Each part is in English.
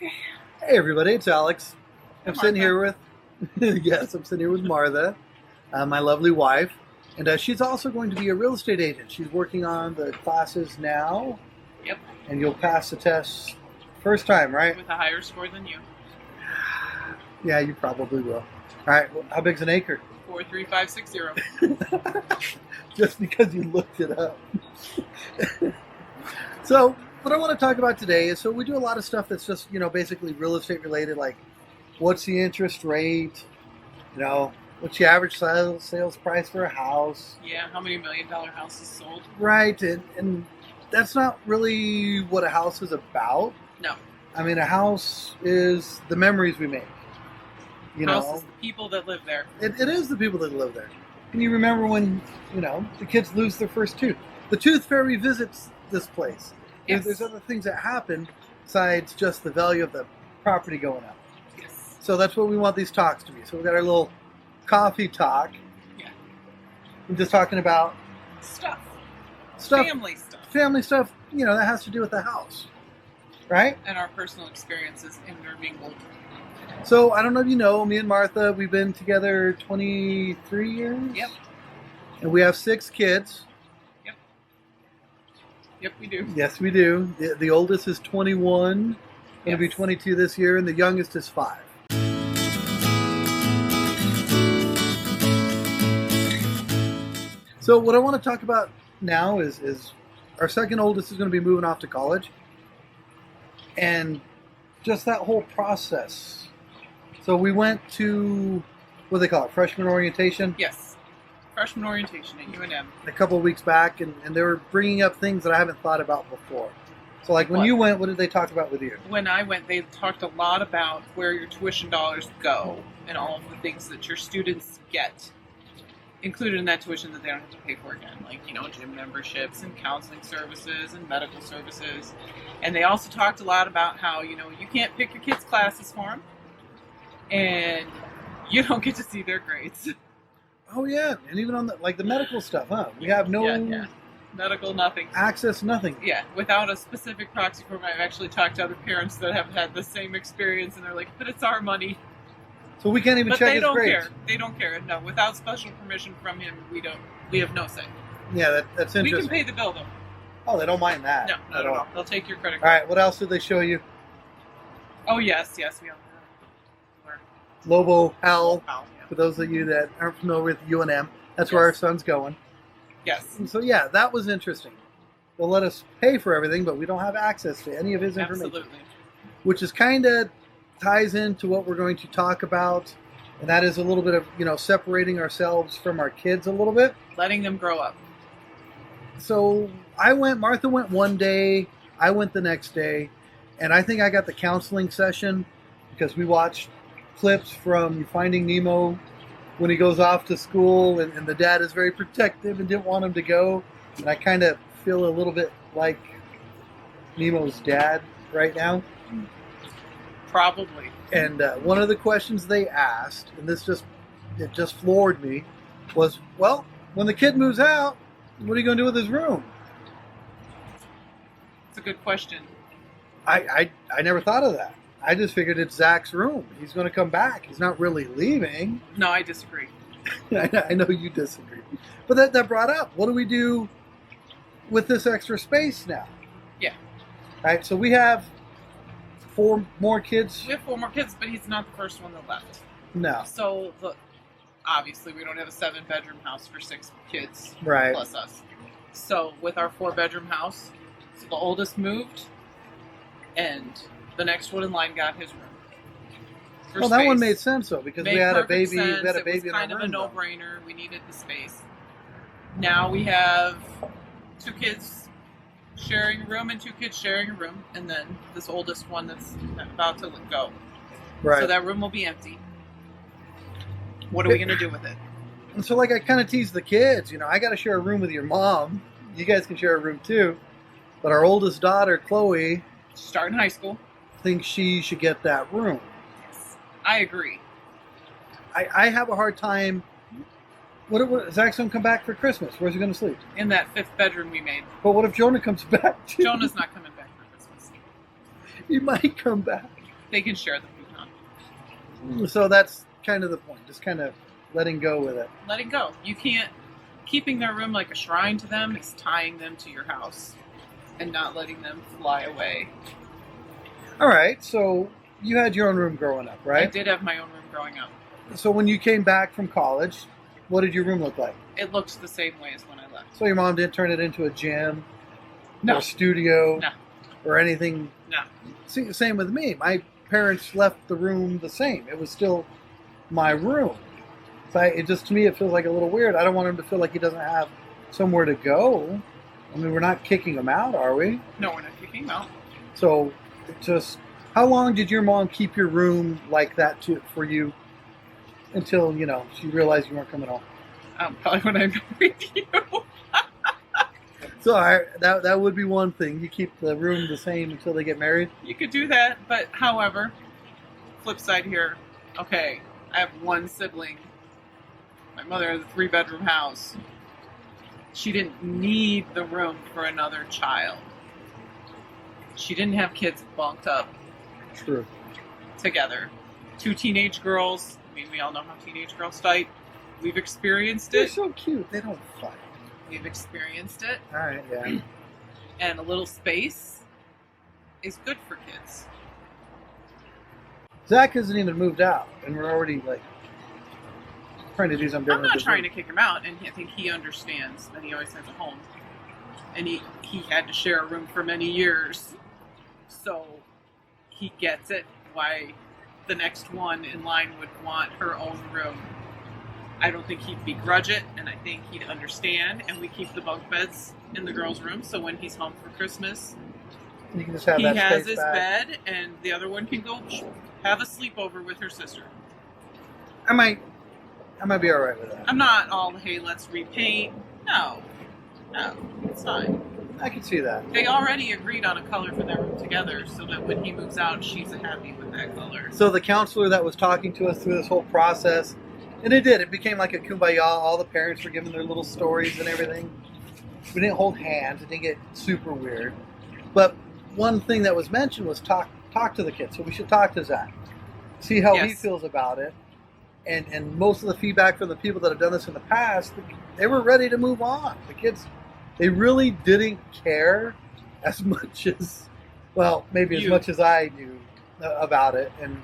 Okay. Hey everybody, it's Alex. I'm Hi, sitting Martha. here with, yes, I'm sitting here with Martha, my lovely wife, and she's also going to be a real estate agent. She's working on the classes now, Yep. and you'll pass the test first time, right? With a higher score than you. Yeah, you probably will. All right, well, how big's an acre? 43560. Just because you looked it up. So, what I want to talk about today is, we do a lot of stuff that's just, basically real estate related, like what's the interest rate, what's the average sales price for a house. Yeah, how many $1 million houses sold? Right, and that's not really what a house is about. No. I mean, a house is the memories we make. House is the people that live there. It is the people that live there. Can you remember when, the kids lose their first tooth? The tooth fairy visits this place. Yes. There's other things that happen besides just the value of the property going up. Yes. So that's what we want these talks to be. So we got our little coffee talk. Yeah. I'm just talking about Stuff. Family stuff, that has to do with the house. Right? And our personal experiences intermingled. So I don't know if you know, me and Martha, we've been together 23 years. Yep. And we have 6 kids. Yep, we do. Yes, we do. The oldest is 21, going to be Yes. 22 this year, and the youngest is 5. So what I want to talk about now is our second oldest is going to be moving off to college, and just that whole process. So we went to, what do they call it, freshman orientation? Yes. Freshman orientation at UNM. A couple of weeks back, and they were bringing up things that I haven't thought about before. So like when What? you went, what did they talk about with you? When I went, they talked a lot about where your tuition dollars go and all of the things that your students get included in that tuition that they don't have to pay for again, like, gym memberships and counseling services and medical services. And they also talked a lot about how, you can't pick your kids' classes for them, and you don't get to see their grades. Oh yeah, and even on the medical stuff, huh? We have no Yeah. Medical, nothing. access, nothing. Yeah, without a specific proxy form. I've actually talked to other parents that have had the same experience, and they're like, but it's our money. So we can't even But check they his don't grades. care. They don't care. No, without special permission from him, we have no say. Yeah, that's We interesting. can pay the bill though. Oh, they don't mind that. No, not at all. They'll take your credit All card. right, what else did they show you? Oh yes, we all know. Lobo Hell. Wow, For those of you that aren't familiar with UNM, that's where our son's going. Yes. And so yeah, that was interesting. They'll let us pay for everything, but we don't have access to any of his information. Absolutely. Which is kind of ties into what we're going to talk about, and that is a little bit of separating ourselves from our kids a little bit. Letting them grow up. So Martha went one day, I went the next day, and I think I got the counseling session because we watched clips from Finding Nemo when he goes off to school, and the dad is very protective and didn't want him to go, and I kind of feel a little bit like Nemo's dad right now. Probably. And one of the questions they asked, and it just floored me, was, well, when the kid moves out, what are you going to do with his room? It's a good question. I never thought of that. I just figured it's Zach's room. He's going to come back. He's not really leaving. No, I disagree. I know you disagree. But that brought up, what do we do with this extra space now? Yeah. All right, so we have 4 more kids. We have 4 more kids, but he's not the first one that left. No. So obviously we don't have a 7-bedroom house for 6 kids Right. plus us. So with our 4-bedroom house, so the oldest moved, and the next one in line got his room. For Well, that one space. made sense though, because we Made had a perfect baby. sense. We had a It baby was in our kind of a room, though. no-brainer. We needed the space. Now we have 2 kids sharing a room and 2 kids sharing a room, and then this oldest one that's about to go. Right. So that room will be empty. What are we going to do with it? And so, I kind of tease the kids, I got to share a room with your mom. You guys can share a room too. But our oldest daughter, Chloe, Starting high school. thinks she should get that room. I agree. I have a hard time. What Zach's going to come back for Christmas? Where's he going to sleep? In that 5th bedroom we made. But what if Jonah comes back too? Jonah's not coming back for Christmas. He might come back. They can share the futon. So that's kind of the point. Just kind of letting go with it. Letting go. You can't. Keeping their room like a shrine to them is tying them to your house and not letting them fly away. All right. So you had your own room growing up, right? I did have my own room growing up. So when you came back from college, what did your room look like? It looked the same way as when I left. So your mom didn't turn it into a gym, No. or a studio, No. or anything? No. See, same with me. My parents left the room the same. It was still my room. So to me, it feels like a little weird. I don't want him to feel like he doesn't have somewhere to go. I mean, we're not kicking him out, are we? No, we're not kicking him out. So, how long did your mom keep your room like that for you until, she realized you weren't coming home? Probably when I married you. So that would be one thing. You keep the room the same until they get married? You could do that, but however, flip side here, okay, I have one sibling. My mother has a 3-bedroom house. She didn't need the room for another child. She didn't have kids bunked up True. together. 2 teenage girls. I mean, we all know how teenage girls fight. We've experienced They're it. so cute. They don't fight. We've experienced it. All right, yeah. And a little space is good for kids. Zach hasn't even moved out, and we're already trying to do something I'm different. not trying to kick him out, and I think he understands that he always has a home. And he had to share a room for many years. So he gets it why the next one in line would want her own room. I don't think he'd begrudge it, and I think he'd understand. And we keep the bunk beds in the girls' room, so when he's home for Christmas, You can just have he that has space his back. bed, and the other one can go have a sleepover with her sister. I might be all right with that. I'm not all, hey, let's repaint. No, it's fine. I can see that. They already agreed on a color for their room together, so that when he moves out, she's happy with that color. So the counselor that was talking to us through this whole process, and it became like a kumbaya. All the parents were giving their little stories and everything. We didn't hold hands. It didn't get super weird. But one thing that was mentioned was talk to the kids. So we should talk to Zach, see how he Yes. feels about it. And most of the feedback from the people that have done this in the past, they were ready to move on. The kids, they really didn't care as much as, well, maybe as much as I knew about it. And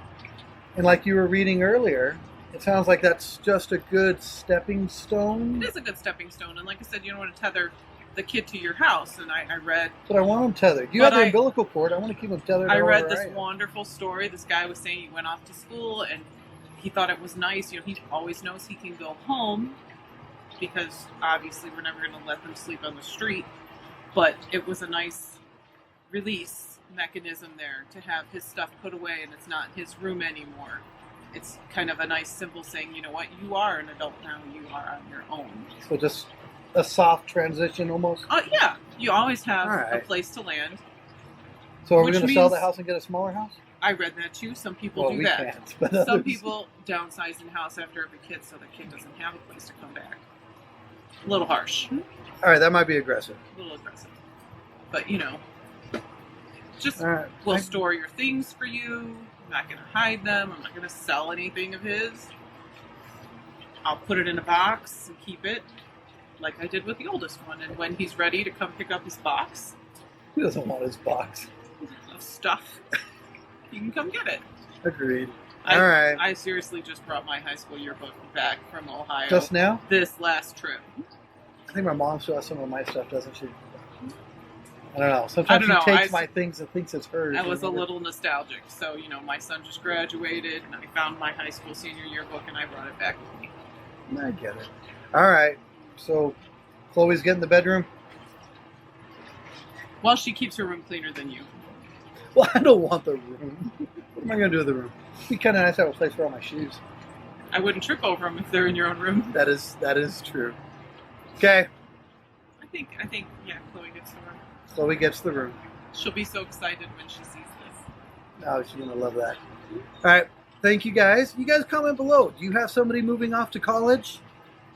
like you were reading earlier, it sounds like that's just a good stepping stone. It is a good stepping stone, and like I said, you don't want to tether the kid to your house. And I read, But I want them tethered. You have the umbilical cord. I want to keep them tethered. I read wherever this I am. wonderful story. This guy was saying he went off to school and he thought it was nice. You know, he always knows he can go home because obviously we're never going to let them sleep on the street. But it was a nice release mechanism there to have his stuff put away, and it's not his room anymore. It's kind of a nice, simple saying, you know what, you are an adult now, you are on your own. So just a soft transition almost. Yeah, you always have All right. a place to land. So are we Which going to sell means- the house and get a smaller house? I read that too. Some people Well, do we that. can't. But Some others- people downsize in house after every kid so the kid doesn't have a place to come back. A little harsh, All right, that might be aggressive. a little aggressive. But, you know, just All right. we'll store your things for you. I'm not going to hide them. I'm not going to sell anything of his. I'll put it in a box and keep it like I did with the oldest one. And when he's ready to come pick up his box Who doesn't want his box? of stuff, you can come get it. Agreed. I, All right. I seriously just brought my high school yearbook back from Ohio Just now? this last trip. I think my mom still has some of my stuff, doesn't she? I don't know. Sometimes I don't she know. takes my things and thinks it's hers. I was a Remember? little nostalgic. So, you know, my son just graduated, and I found my high school senior yearbook, and I brought it back with me. I get it. All right. So, Chloe's getting the bedroom? Well, she keeps her room cleaner than you. Well, I don't want the room. What am I going to do with the room? It'd be kind of nice to have a place for all my shoes. I wouldn't trip over them if they're in your own room. That is true. Okay. I think, yeah, Chloe gets the room. Chloe gets the room. She'll be so excited when she sees this. Oh, she's going to love that. All right. Thank you, guys. You guys comment below. Do you have somebody moving off to college?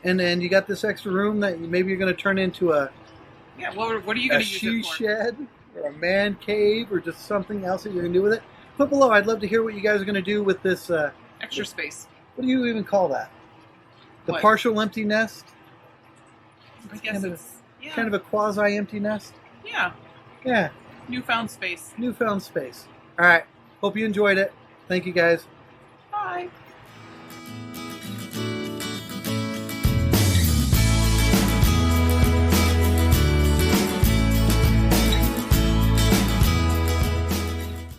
And then you got this extra room that maybe you're going to turn into a Yeah, what are you going to use shoe it for? shed or a man cave or just something else that you're going to do with it? Put below. I'd love to hear what you guys are going to do with this. Extra space. What do you even call that? The What? partial empty nest? I guess kind of it's Kind of a quasi-empty nest? yeah. Yeah. Newfound space. Newfound space. All right. Hope you enjoyed it. Thank you, guys.